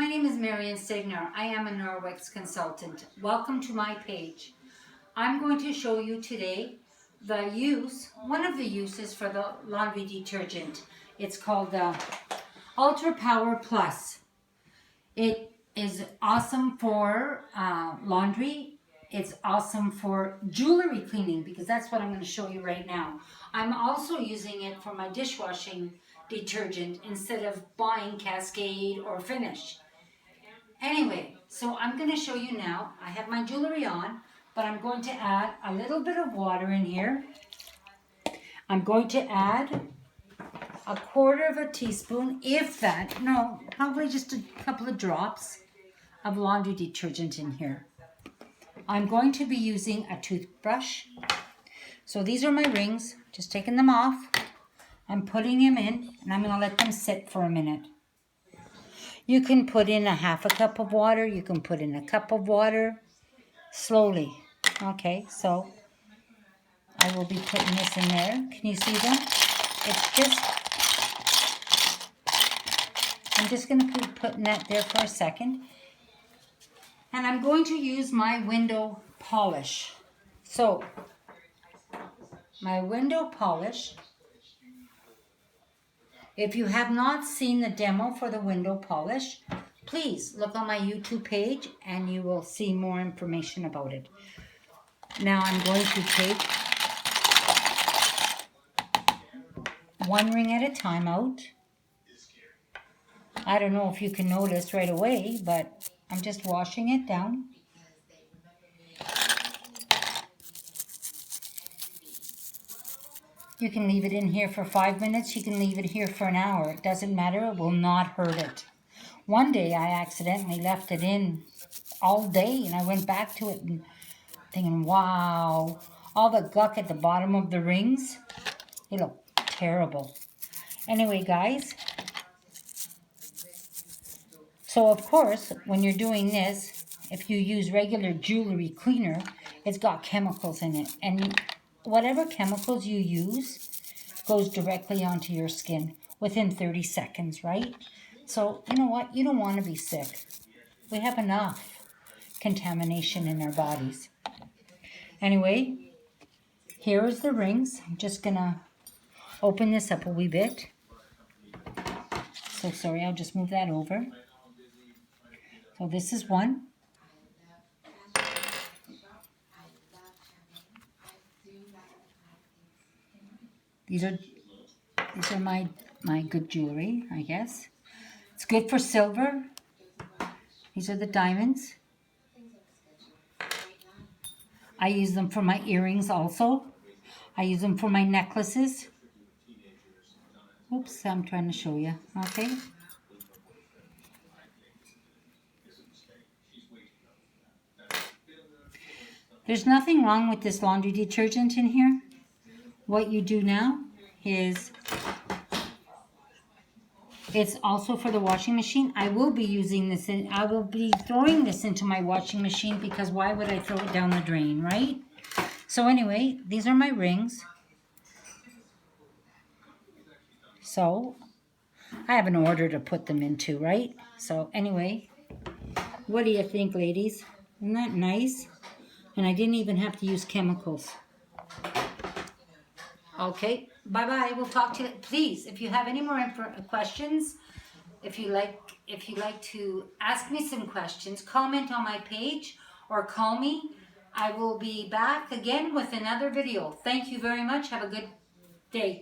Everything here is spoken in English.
my name is Marian Stegner. I am a Norwex consultant. Welcome to my page. I'm going to show you today one of the uses for the laundry detergent. It's called the Ultra Power Plus. It is awesome for laundry. It's awesome for jewelry cleaning because that's what I'm going to show you right now. I'm also using it for my dishwashing detergent instead of buying Cascade or Finish. Anyway, so I'm going to show you now. I have my jewelry on, but I'm going to add a little bit of water in here. I'm going to add a quarter of a teaspoon, if that, no, probably just a couple of drops of laundry detergent in here. I'm going to be using a toothbrush. So these are my rings, just taking them off. I'm putting them in and I'm going to let them sit for a minute. You can put in a half a cup of water. You can put in a cup of water slowly. Okay, so I will be putting this in there. Can you see them? I'm just going to be putting that there for a second. And I'm going to use my window polish. So, my window polish. If you have not seen the demo for the window polish, please look on my YouTube page and you will see more information about it. Now I'm going to take one ring at a time out. I don't know if you can notice right away, but I'm just washing it down. You can leave it in here for 5 minutes. You can leave it here for an hour. It doesn't matter. It will not hurt it. One day I accidentally left it in all day and I went back to it and thinking, wow, all the gunk at the bottom of the rings, they look terrible. Anyway, guys, so of course, when you're doing this, if you use regular jewelry cleaner, it's got chemicals in it. And whatever chemicals you use goes directly onto your skin within 30 seconds, right? So, you know what? You don't want to be sick. We have enough contamination in our bodies. Anyway, here is the rings. I'm just going to open this up a wee bit. So sorry, I'll just move that over. So this is one. These are my good jewelry, I guess. It's good for silver. These are the diamonds. I use them for my earrings also. I use them for my necklaces. Oops, I'm trying to show you. Okay. There's nothing wrong with this laundry detergent in here. What you do now is, it's also for the washing machine. I will be using this I will be throwing this into my washing machine because why would I throw it down the drain, right? So anyway, these are my rings. So I have an order to put them into, right? So anyway, what do you think, ladies? Isn't that nice? And I didn't even have to use chemicals. Okay, bye-bye. We'll talk to you. Please, if you have any more questions, if you like to ask me some questions, comment on my page or call me. I will be back again with another video. Thank you very much. Have a good day.